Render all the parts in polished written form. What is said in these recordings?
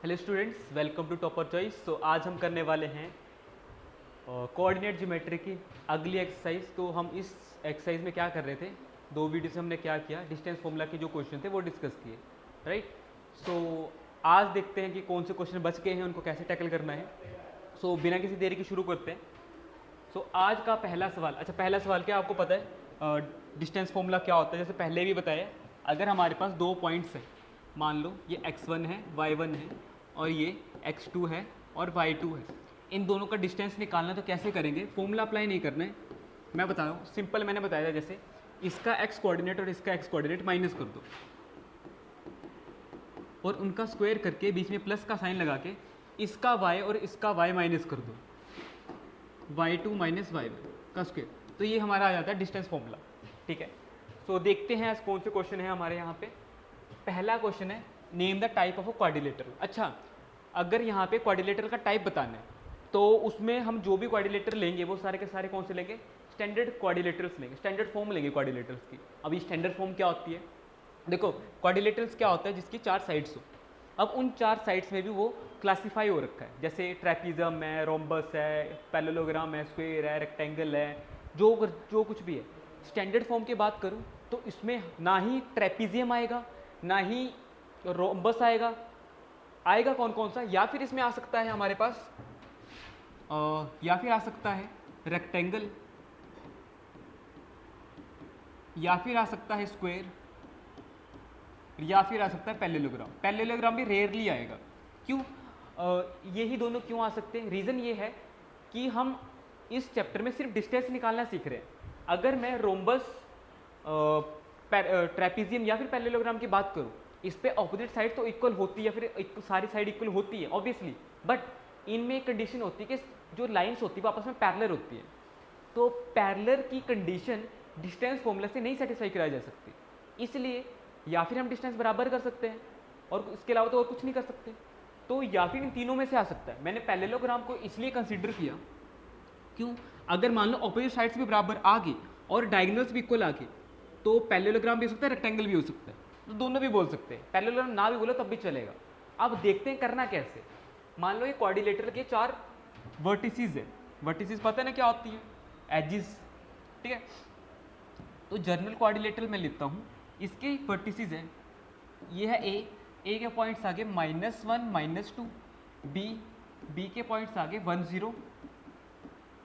Hello students, welcome to Topper Choice. तो आज हम करने वाले हैं कोऑर्डिनेट ज्योमेट्री की अगली एक्सरसाइज। तो हम इस एक्सरसाइज में क्या कर रहे थे, दो वीडियो से हमने क्या किया, डिस्टेंस फॉर्मूला के जो क्वेश्चन थे वो डिस्कस किए, राइट। सो आज देखते हैं कि कौन से क्वेश्चन बच गए हैं, उनको कैसे टैकल करना है। सो बिना किसी देरी के शुरू करते हैं। सो आज का पहला सवाल, अच्छा पहला सवाल क्या आपको पता है डिस्टेंस फॉर्मूला क्या होता है? जैसे पहले भी बताया, अगर हमारे पास दो पॉइंट्स हैं, मान लो ये x1 है, y1 है, और ये x2 है और y2 है, इन दोनों का डिस्टेंस निकालना तो कैसे करेंगे? फॉर्मूला अप्लाई नहीं करना है, मैं बता रहा हूँ सिंपल। मैंने बताया था जैसे इसका x कोऑर्डिनेट और इसका x कोऑर्डिनेट माइनस कर दो और उनका स्क्वायर करके बीच में प्लस का साइन लगा के इसका y और इसका y माइनस कर दो, y2 माइनस y1 का स्क्वायर। तो ये हमारा आ जाता है डिस्टेंस फॉर्मूला, ठीक है। सो देखते हैं आज कौन से क्वेश्चन है हमारे यहाँ पे। पहला क्वेश्चन है, name the type of a quadrilateral. अच्छा, अगर यहाँ पे क्वाड्रिलेटरल का टाइप बताना है तो उसमें हम जो भी क्वाड्रिलेटर लेंगे वो सारे के सारे कौन से लेंगे? स्टैंडर्ड क्वाड्रिलेटरल्स लेंगे, स्टैंडर्ड फॉर्म लेंगे क्वाड्रिलेटरल्स की। अब ये स्टैंडर्ड फॉर्म क्या होती है? देखो, क्वाड्रिलेटरल्स क्या होता है? जिसकी चार साइड्स हो। अब उन चार साइड्स में भी वो क्लासीफाई हो रखा है, जैसे ट्रैपिज्म है, रोम्बस है, पैरेललोग्राम है, स्क्वायर है, रेक्टेंगल है, जो कुछ भी है। स्टैंडर्ड फॉर्म की बात करूँ तो इसमें ना ही ट्रैपिजियम आएगा, ना ही रोम्बस आएगा। आएगा कौन कौन सा? या फिर इसमें आ सकता है हमारे पास या फिर आ सकता है रेक्टेंगल, या फिर आ सकता है स्क्वायर, या फिर आ सकता है पैरेललोग्राम। पैरेललोग्राम भी रेयरली आएगा। क्यों? यही दोनों क्यों आ सकते हैं? रीज़न ये है कि हम इस चैप्टर में सिर्फ डिस्टेंस निकालना सीख रहे हैं। अगर मैं रोम्बस, ट्रैपिजियम या फिर पैरेललोग्राम की बात करूं, इस पे ऑपोजिट साइड तो इक्वल होती है, फिर सारी साइड इक्वल होती है ऑब्वियसली, बट इनमें एक कंडीशन होती है कि जो लाइंस होती है वो आपस में पैरेलल होती है। तो पैरेलल की कंडीशन डिस्टेंस फॉर्मूला से नहीं सेटिस्फाई कराई जा सकती, इसलिए या फिर हम डिस्टेंस बराबर कर सकते हैं और इसके अलावा तो और कुछ नहीं कर सकते। तो या फिर इन तीनों में से आ सकता है। मैंने पैरेललोग्राम को इसलिए कंसिडर किया, क्यों? अगर मान लो ऑपोजिट साइड्स भी बराबर आ गई और डायगोनल्स भी इक्वल आ गए तो पैरेललोग्राम भी हो सकता है, रेक्टेंगल भी हो सकता है, तो दोनों भी बोल सकते हैं। पैरेललोग्राम ना भी बोलो तब भी चलेगा। अब देखते हैं करना कैसे। मान लो ये क्वाड्रिलेटरल के चार वर्टिसेस है। वर्टिसेस पता है ना क्या होती है? एजिस, ठीक है। तो जर्नल क्वाड्रिलेटरल में लिखता हूँ, इसके वर्टिसेस है, ये है ए के पॉइंट्स आगे -1 -2, बी के पॉइंट्स आगे 1 0,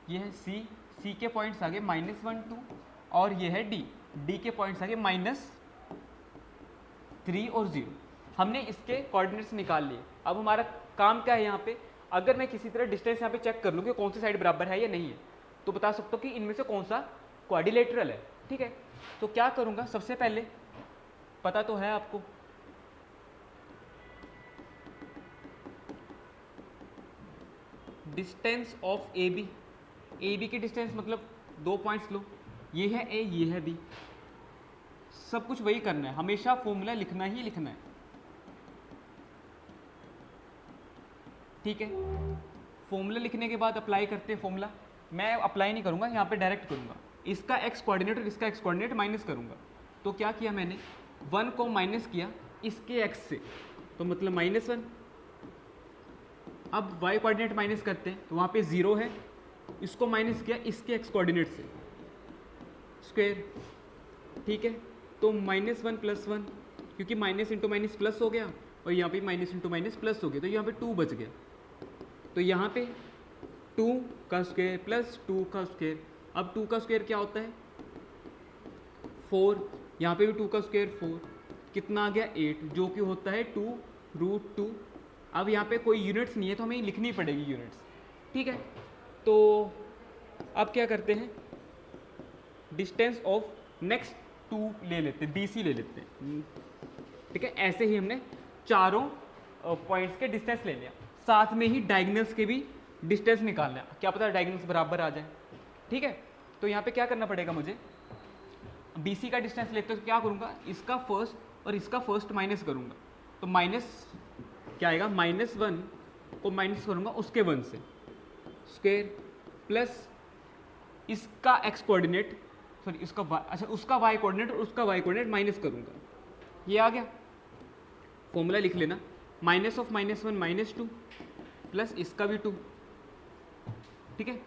ये है सी के पॉइंट्स आगे -1 2, और ये है डी के पॉइंट्स आगे -3 और 0। हमने इसके कोऑर्डिनेट्स निकाल लिए। अब हमारा काम क्या है यहाँ पे? अगर मैं किसी तरह डिस्टेंस यहाँ पे चेक कर लूँ कि कौन सी साइड बराबर है या नहीं है, तो बता सकता हूँ कि इनमें से कौन सा क्वाड्रिलेटरल है, ठीक है। तो क्या करूँगा, सबसे पहले पता तो है आपको, डिस्टेंस ऑफ ए बी की डिस्टेंस मतलब दो पॉइंट्स लो, ये है ए, ये है बी, सब कुछ वही करना है, हमेशा फॉर्मूला लिखना ही लिखना है, ठीक है। फॉर्मूला लिखने के बाद अप्लाई करते हैं फॉर्मूला। मैं अप्लाई नहीं करूंगा, यहाँ पे डायरेक्ट करूंगा। इसका एक्स कोऑर्डिनेट और इसका एक्स कोऑर्डिनेट माइनस करूंगा। तो क्या किया मैंने, 1 को माइनस किया इसके एक्स से, तो मतलब -1। अब y कोऑर्डिनेट माइनस करते हैं तो वहाँ पे 0 है, इसको माइनस किया इसके एक्स कोऑर्डिनेट से, स्क्वायर, ठीक है। तो -1 + 1, क्योंकि माइनस इंटू माइनस प्लस हो गया और यहाँ पे माइनस इंटू माइनस प्लस हो गया, तो यहाँ पे 2 बच गया। तो यहाँ पे 2 का स्क्वायर प्लस 2 का स्क्वायर। अब 2 का स्क्वायर क्या होता है? 4। यहाँ पे भी 2 का स्क्वायर 4, कितना आ गया? 8, जो कि होता है 2√2। अब यहाँ पे कोई यूनिट्स नहीं है तो हमें लिखनी पड़ेगी यूनिट्स, ठीक है। तो अब क्या करते हैं, डिस्टेंस ऑफ नेक्स्ट 2 ले लेते हैं, BC ले लेते हैं, ठीक है। ऐसे ही हमने चारों पॉइंट्स के डिस्टेंस ले लिया, साथ में ही डायगोनल्स के भी डिस्टेंस निकालना है, क्या पता डायगोनल्स बराबर आ जाए, ठीक है। तो यहाँ पे क्या करना पड़ेगा मुझे, BC का डिस्टेंस लेते तो क्या करूँगा, इसका फर्स्ट और इसका फर्स्ट माइनस करूँगा, तो माइनस क्या आएगा, -1 को माइनस करूँगा उसके 1 से, स्क्वायर प्लस इसका एक्स कोऑर्डिनेट, सॉरी इसका y, अच्छा उसका y कोऑर्डिनेट और उसका y कोऑर्डिनेट माइनस करूँगा, ये आ गया। फॉर्मूला लिख लेना, माइनस ऑफ -1 -2 प्लस इसका भी 2, ठीक है।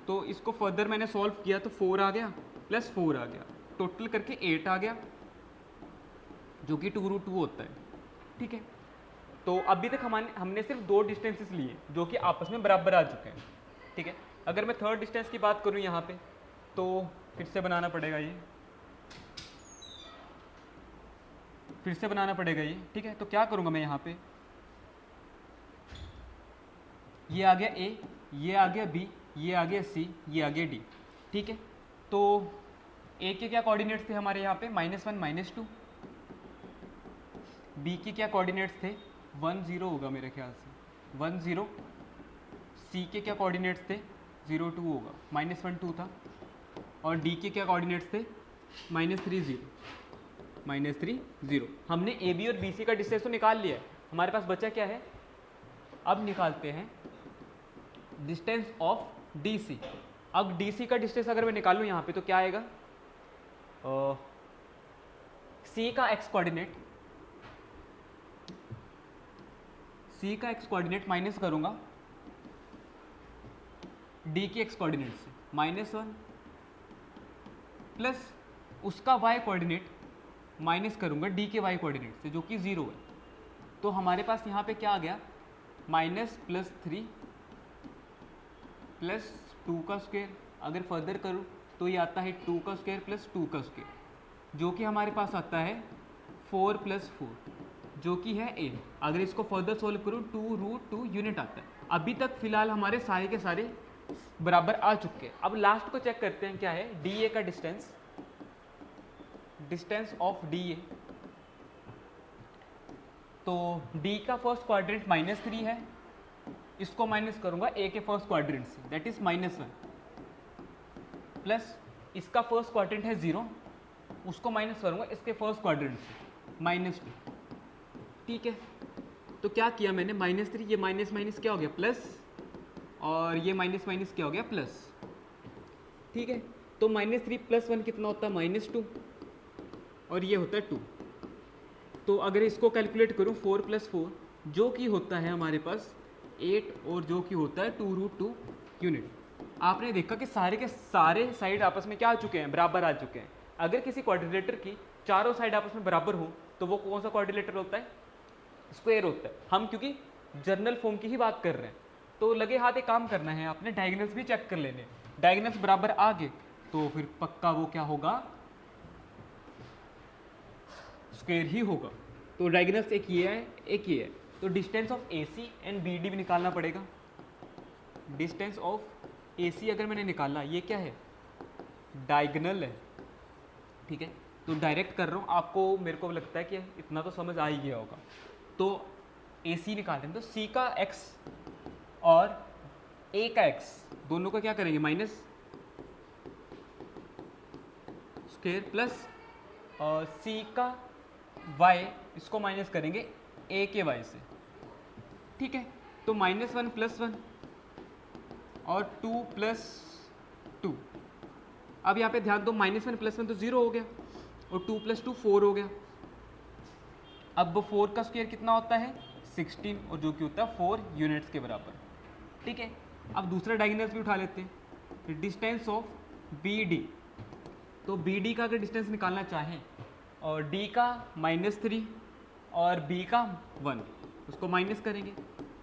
तो इसको फर्दर मैंने सॉल्व किया तो 4 आ गया प्लस 4 आ गया, टोटल करके 8 आ गया, जो कि 2√2 होता है, ठीक है। तो अभी तक हमने सिर्फ 2 डिस्टेंसेस लिए जो कि आपस में बराबर आ चुके हैं, ठीक है। अगर मैं थर्ड डिस्टेंस की बात करूं यहाँ पे, तो फिर से बनाना पड़ेगा ये, ठीक है। तो क्या करूँगा मैं यहाँ पे, ये आ गया A, ये आ गया B, ये आ गया C, ये आ गया D, ठीक है। तो A के क्या कोऑर्डिनेट्स थे हमारे यहाँ पे, -1 -2, B के क्या कोऑर्डिनेट्स थे, 1 0 होगा मेरे ख्याल से, 1 0, C के क्या कोऑर्डिनेट्स थे, 0 2 होगा, -1 2 था, और D के क्या कोऑर्डिनेट्स थे, -3 0। हमने ए बी और बी सी का डिस्टेंस तो निकाल लिया है, हमारे पास बचा क्या है, अब निकालते हैं डिस्टेंस ऑफ डी सी। अब डी सी का डिस्टेंस अगर मैं निकालूँ यहाँ पे तो क्या आएगा, सी का एक्स कोऑर्डिनेट माइनस करूँगा डी की एक्स कोऑर्डिनेट से, -1 प्लस उसका वाई कोऑर्डिनेट माइनस करूँगा डी के वाई कोऑर्डिनेट से, जो कि 0 है। तो हमारे पास यहाँ पे क्या आ गया, -+3 प्लस 2 का स्क्वायर, अगर फर्दर करूँ तो ये आता है 2 का स्क्वायर प्लस 2 का स्क्वायर, जो कि हमारे पास आता है 4 + 4, जो कि है a। अगर इसको फर्दर सोल्व करूँ 2√2 यूनिट आता है। अभी तक फिलहाल हमारे सारे के सारे बराबर आ चुके हैं। अब लास्ट को चेक करते हैं क्या है, DA का डिस्टेंस ऑफ DA। तो D का फर्स्ट क्वाड्रेंट -3 है, इसको माइनस करूंगा A के फर्स्ट क्वाड्रेंट से, दैट इज -1, प्लस इसका फर्स्ट क्वाड्रेंट है 0, उसको माइनस करूंगा इसके फर्स्ट क्वाड्रेंट से, -2, ठीक है। तो क्या किया मैंने, -3, ये माइनस माइनस क्या हो गया प्लस, और ये माइनस माइनस क्या हो गया प्लस, ठीक है। तो -3 + 1 कितना होता है, -2, और ये होता है 2। तो अगर इसको कैलकुलेट करूँ 4 + 4, जो कि होता है हमारे पास 8, और जो कि होता है 2√2 यूनिट। आपने देखा कि सारे के सारे साइड आपस में क्या आ चुके हैं, बराबर आ चुके हैं। अगर किसी क्वाड्रिलेटर की चारों साइड आपस में बराबर हो तो वो कौन सा क्वाड्रिलेटर होता है, स्क्वायर होता है। हम क्योंकि जर्नल फॉर्म की ही बात कर रहे हैं, तो लगे हाथ एक काम करना है, आपने डायगोनल्स भी चेक कर लेने, डायगोनल्स बराबर आ गए तो फिर पक्का वो क्या होगा, स्क्वायर ही होगा। तो डायगोनल्स एक ये है, एक ये है। तो distance of AC and BD भी निकालना पड़ेगा। डिस्टेंस ऑफ AC अगर मैंने निकाला, ये क्या है, डायगोनल है, ठीक है। तो डायरेक्ट कर रहा हूँ, आपको मेरे को लगता है कि इतना तो समझ आ ही गया होगा। तो AC निकालते हैं, तो C का x और A का x दोनों का क्या करेंगे, माइनस स्क्वायर, प्लस C का y, इसको माइनस करेंगे A के y से, ठीक है। तो -1 + 1 और 2 + 2। अब यहाँ पे ध्यान दो, -1 + 1 तो 0 हो गया, और 2 + 2 4 हो गया। अब 4 का स्क्वायर कितना होता है, 16, और जो कि होता है 4 यूनिट्स के बराबर, ठीक है। अब दूसरा डायगोनल्स भी उठा लेते हैं, डिस्टेंस ऑफ BD। तो BD का अगर डिस्टेंस निकालना चाहें, और D का -3 और B का 1, उसको माइनस करेंगे,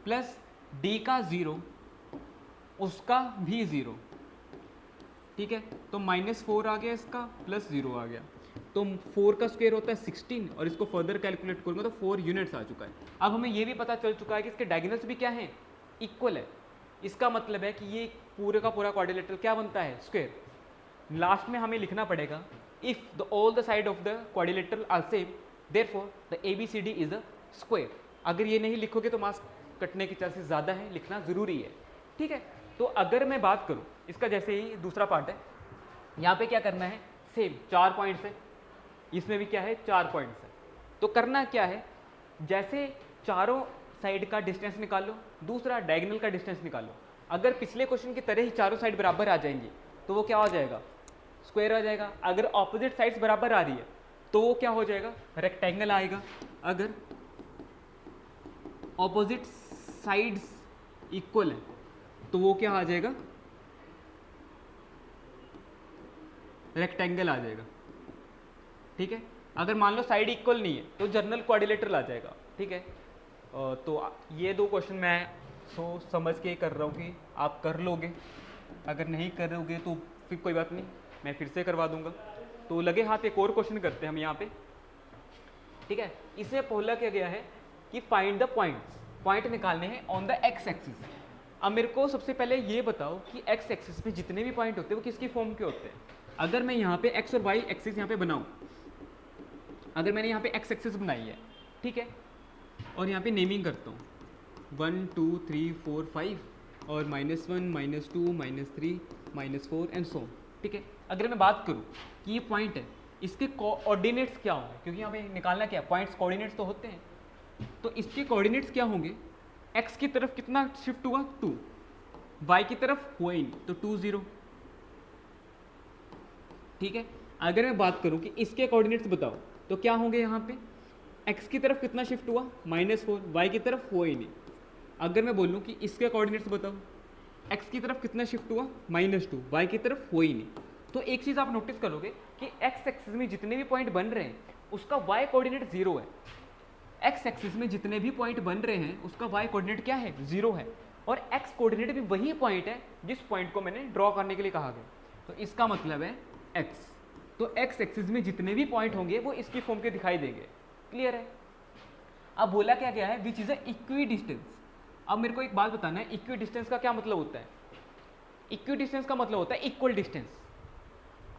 प्लस D का 0, उसका भी 0, ठीक है। तो -4 आ गया इसका, प्लस 0 आ गया। तो 4 का स्क्वायर होता है 16, और इसको फर्दर कैलकुलेट करूँगा तो 4 यूनिट्स आ चुका है। अब हमें ये भी पता चल चुका है कि इसके डायगोनल्स भी क्या हैं, इक्वल है। इसका मतलब है कि ये पूरे का पूरा क्वाड्रिलेटरल क्या बनता है, स्क्वायर। लास्ट में हमें लिखना पड़ेगा, if all the side of the quadrilateral are same, therefore the ABCD is a square. अगर ये नहीं लिखोगे तो मार्क्स कटने के चांसेस ज़्यादा है, लिखना ज़रूरी है, ठीक है। तो अगर मैं बात करूँ इसका, जैसे ही दूसरा पार्ट है, यहाँ पे क्या करना है, सेम 4 पॉइंट्स है, इसमें भी क्या है, 4 पॉइंट्स है। तो करना क्या है, जैसे चारों साइड का डिस्टेंस निकालो, दूसरा डायगोनल का डिस्टेंस निकालो। अगर पिछले क्वेश्चन की तरह ही चारों साइड बराबर आ जाएंगी तो वो क्या हो जाएगा, स्क्वायर आ जाएगा। अगर ऑपोजिट साइड्स बराबर आ रही है तो वो क्या हो जाएगा, रेक्टेंगल आएगा। अगर ऑपोजिट साइड्स इक्वल है तो वो क्या आ जाएगा, रेक्टेंगल आ जाएगा। ठीक है, अगर मान लो साइड इक्वल नहीं है तो जर्नल क्वाड्रिलेटरल आ जाएगा। ठीक है, तो ये दो क्वेश्चन मैं समझ के कर रहा हूँ कि आप कर लोगे, अगर नहीं करोगे तो फिर कोई बात नहीं, मैं फिर से करवा दूंगा। तो लगे हाथ एक और क्वेश्चन करते हैं हम यहाँ पे। ठीक है, इसमें पहला क्या गया है कि फाइंड द पॉइंट्स, पॉइंट निकालने हैं ऑन द एक्स एक्सिस। अब मेरे को सबसे पहले ये बताओ कि एक्स एक्सिस पे जितने भी पॉइंट होते हैं वो किसकी फॉर्म के होते हैं। अगर मैं यहाँ पे एक्स और वाई एक्सिस यहाँ पे बनाऊँ, अगर मैंने यहाँ पे एक्स एक्सिस बनाई है, ठीक है, और यहाँ पे नेमिंग करता हूँ 1 2 3 4 5 और -1 -2 -3 -4 एंड सो। ठीक है, अगर मैं बात करूँ कि ये पॉइंट है, इसके कोऑर्डिनेट्स क्या होंगे, क्योंकि यहाँ पे निकालना क्या है, पॉइंट्स कोऑर्डिनेट्स तो होते हैं, तो इसके कोऑर्डिनेट्स क्या होंगे, एक्स की तरफ कितना शिफ्ट हुआ 2, वाई की तरफ हुआ ही नहीं तो 2 0। ठीक है, अगर मैं बात करूँ कि इसके कोऑर्डिनेट्स बताओ तो क्या होंगे, यहाँ पे x की तरफ कितना शिफ्ट हुआ -4, y की तरफ हुआ ही नहीं। अगर मैं बोलूँ कि इसके कोऑर्डिनेट्स बताओ, x की तरफ कितना शिफ्ट हुआ -2, y की तरफ हुआ ही नहीं। तो एक चीज़ आप नोटिस करोगे कि x एक्सिस में जितने भी पॉइंट बन रहे हैं उसका y कोऑर्डिनेट 0 है। x एक्सिस में जितने भी पॉइंट बन रहे हैं उसका y कोऑर्डिनेट क्या है, 0 है, और x कोऑर्डिनेट भी वही पॉइंट है जिस पॉइंट को मैंने ड्रॉ करने के लिए कहा गया। तो इसका मतलब है x, तो x एक्सिस में जितने भी पॉइंट होंगे वो इसकी फॉर्म के दिखाई देंगे। क्लियर है। अब बोला क्या गया है, which is a equi distance. अब मेरे को एक बात बताना है, इक्वी डिस्टेंस का क्या मतलब होता है। इक्वी डिस्टेंस का मतलब होता है इक्वल डिस्टेंस।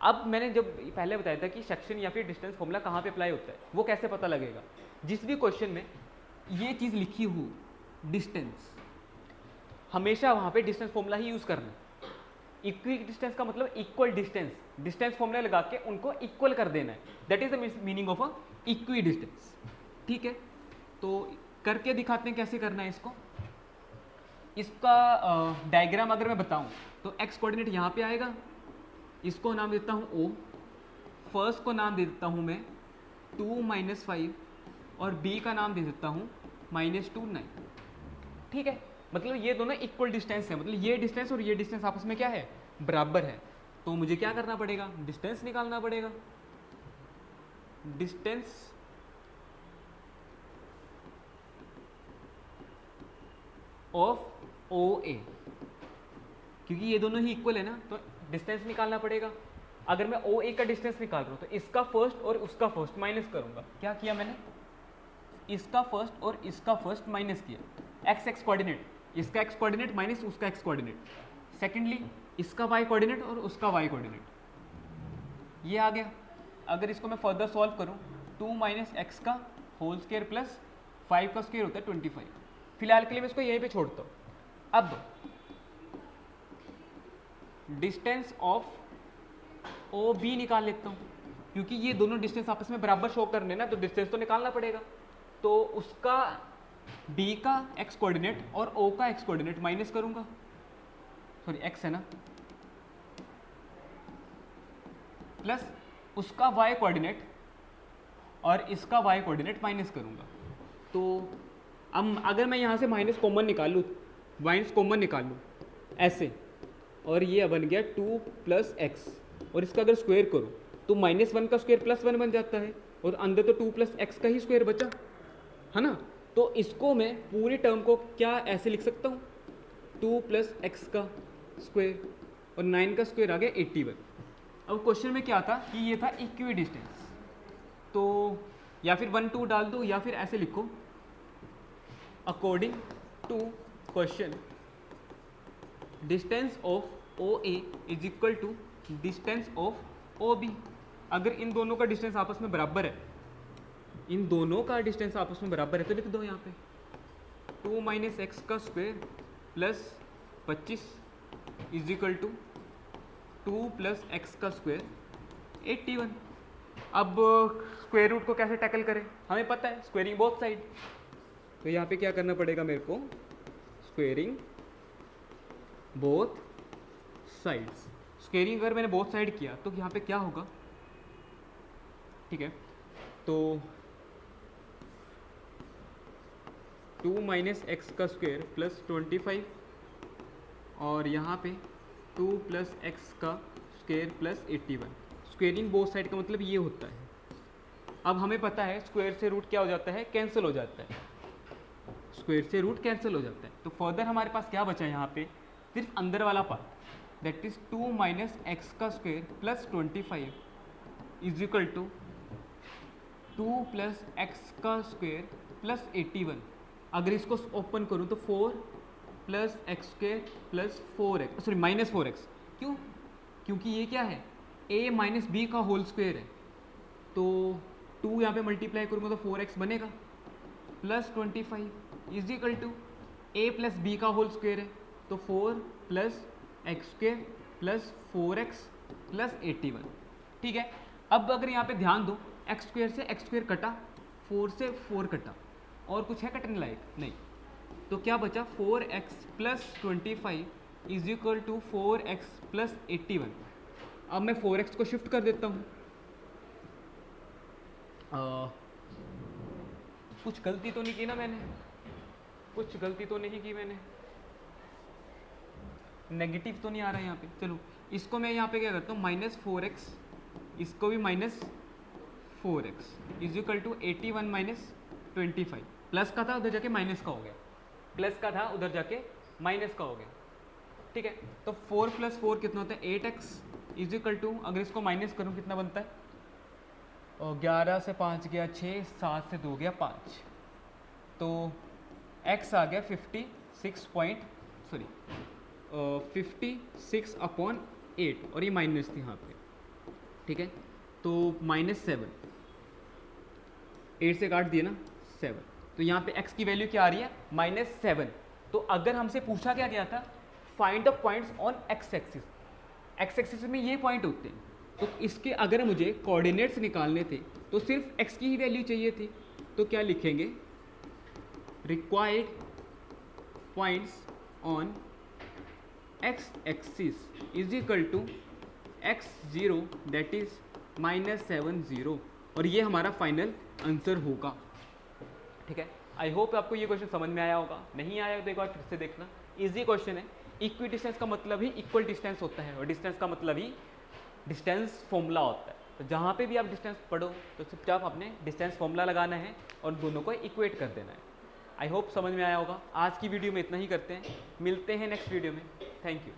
अब मैंने जब पहले बताया था कि सेक्शन या फिर डिस्टेंस फॉर्मूला कहाँ पे अप्लाई होता है, वो कैसे पता लगेगा, जिस भी क्वेश्चन में ये चीज़ लिखी हो डिस्टेंस, हमेशा वहाँ पे डिस्टेंस फॉर्मूला ही यूज़ करना है। इक्वी डिस्टेंस का मतलब इक्वल डिस्टेंस, डिस्टेंस फॉर्मूला लगा के उनको इक्वल कर देना है, that is the meaning of a equi distance. ठीक है, तो करके दिखाते हैं कैसे करना है इसको। इसका डायग्राम अगर मैं बताऊं तो एक्स कोऑर्डिनेट यहाँ पे आएगा, इसको नाम देता हूँ O, फर्स्ट को नाम दे देता हूँ मैं 2 -5 और B का नाम दे देता हूँ -2 9। ठीक है, मतलब ये दोनों इक्वल डिस्टेंस है, मतलब ये डिस्टेंस और ये डिस्टेंस आपस में क्या है, बराबर है। तो मुझे क्या करना पड़ेगा, डिस्टेंस निकालना पड़ेगा। डिस्टेंस ऑफ OA, क्योंकि ये दोनों ही इक्वल है ना, तो डिस्टेंस निकालना पड़ेगा। अगर मैं OA का डिस्टेंस निकाल रहा हूँ तो इसका फर्स्ट और उसका फर्स्ट माइनस करूंगा। क्या किया मैंने, इसका फर्स्ट और इसका फर्स्ट माइनस किया, एक्स एक्स कोऑर्डिनेट, इसका एक्स कोऑर्डिनेट माइनस उसका एक्स कोऑर्डिनेट। सेकेंडली इसका वाई कोऑर्डिनेट और उसका वाई कोऑर्डिनेट, ये आ गया। अगर इसको मैं फर्दर सॉल्व करूँ 2 - x का होल स्क्वायर प्लस 5 का स्क्वायर होता है 25। फिलहाल के लिए मैं इसको यहीं पे छोड़ता हूँ। अब डिस्टेंस ऑफ OB निकाल लेता हूँ, क्योंकि ये दोनों डिस्टेंस आपस में बराबर शो करने ना, तो डिस्टेंस तो निकालना पड़ेगा। तो उसका B का x कोऑर्डिनेट और O का x कोऑर्डिनेट माइनस करूंगा, सॉरी x है ना, प्लस उसका y कोऑर्डिनेट और इसका y कोऑर्डिनेट माइनस करूंगा। तो अब अगर मैं यहाँ से माइनस कॉमन निकालूँ, माइनस कॉमन निकालूँ ऐसे, और ये बन गया 2 + x, और इसका अगर स्क्वायर करो तो -1 का स्क्वायर +1 बन जाता है, और अंदर तो 2 + x का ही स्क्वायर बचा है ना। तो इसको मैं पूरे टर्म को क्या ऐसे लिख सकता हूँ, 2 + x का स्क्वायर और 9 का स्क्वायर आ गया 81। अब क्वेश्चन में क्या था कि ये था इक्वी डिस्टेंस, तो या फिर 1 2 डाल दो या फिर ऐसे लिखो, according to question distance of OA is equal to distance of OB। अगर इन दोनों का डिस्टेंस आपस में बराबर है, इन दोनों का डिस्टेंस आपस में बराबर है, तो लिख दो यहाँ पे 2 - x का square plus 25 is equal to 2 + x का स्क्वायर 81। अब स्क्वायर रूट को कैसे टैकल करें, हमें पता है स्क्वेयरिंग बोथ साइड, तो यहाँ पे क्या करना पड़ेगा मेरे को, स्क्वेयरिंग बोथ साइड्स। स्क्वेयरिंग अगर मैंने बोथ साइड किया तो यहाँ पे क्या होगा, ठीक है, तो 2 माइनस एक्स का स्क्वायर प्लस 25 और यहाँ पे 2 प्लस एक्स का square plus 81। Squaring both side का मतलब ये होता है। अब हमें पता है स्क्वायर से रूट क्या हो जाता है, कैंसिल हो जाता है, स्क्वायर से रूट कैंसिल हो जाता है। तो फर्दर हमारे पास क्या बचा यहाँ पे, सिर्फ अंदर वाला part, that is 2 minus x का square plus 25 is equal to 2 plus x का स्क्वायर प्लस 81। अगर इसको ओपन करूँ तो 4 plus x square plus 4x, sorry minus 4x। क्यों? क्योंकि ये क्या है, a माइनस बी का होल स्क्वायर है। तो 2 यहाँ पे मल्टीप्लाई करूँगा तो 4x बनेगा plus 25 is equal to a plus B का होल स्क्वायर है तो 4 plus x square plus 4x plus 81। ठीक है। अब अगर यहाँ पे ध्यान दो, एक्स स्क्वायर से एक्स स्क्वायर कटा, 4 से 4 कटा, और कुछ है कटने लायक? नहीं। तो क्या बचा, 4x plus 25 is equal to 4x plus 81। अब मैं 4x को शिफ्ट कर देता हूँ। कुछ गलती तो नहीं की ना मैंने? कुछ गलती तो नहीं की मैंने? नेगेटिव तो नहीं आ रहा है यहाँ पे? चलो इसको मैं यहाँ पे क्या करता हूँ, माइनस 4x, इसको भी minus 4x is equal to 81 minus 25। Plus का था उधर जाके माइनस का हो गया, प्लस का था उधर जाके माइनस का हो गया। ठीक है। तो 4 प्लस 4 कितना होता है, 8x इज इक्वल टू, अगर इसको माइनस करूँ कितना बनता है, और 11 से 5 गया 6, 7 से 2 गया 5, तो x आ गया 56/8 और ये माइनस थी यहाँ पे। ठीक है। तो -7, 8 से काट दिए ना 7, तो यहाँ पे x की वैल्यू क्या आ रही है, -7। तो अगर हमसे पूछा क्या गया था, find the points on x axis, x axis में ये पॉइंट होते हैं, तो इसके अगर मुझे कोऑर्डिनेट्स निकालने थे तो सिर्फ x की ही वैल्यू चाहिए थी। तो क्या लिखेंगे, required points on x axis is equal to x0 that is -70, और ये हमारा फाइनल आंसर होगा। ठीक है। आई होप आपको ये क्वेश्चन समझ में आया होगा। नहीं आया तो एक बार फिर से देखना, इजी क्वेश्चन है। इक्वी डिस्टेंस का मतलब ही इक्वल डिस्टेंस होता है, और डिस्टेंस का मतलब ही डिस्टेंस फॉर्मूला होता है। तो जहाँ पे भी आप डिस्टेंस पढ़ो तो चुपचाप अपने डिस्टेंस फॉर्मूला लगाना है और दोनों को इक्वेट कर देना है। आई होप समझ में आया होगा। आज की वीडियो में इतना ही करते हैं, मिलते हैं नेक्स्ट वीडियो में। Thank you.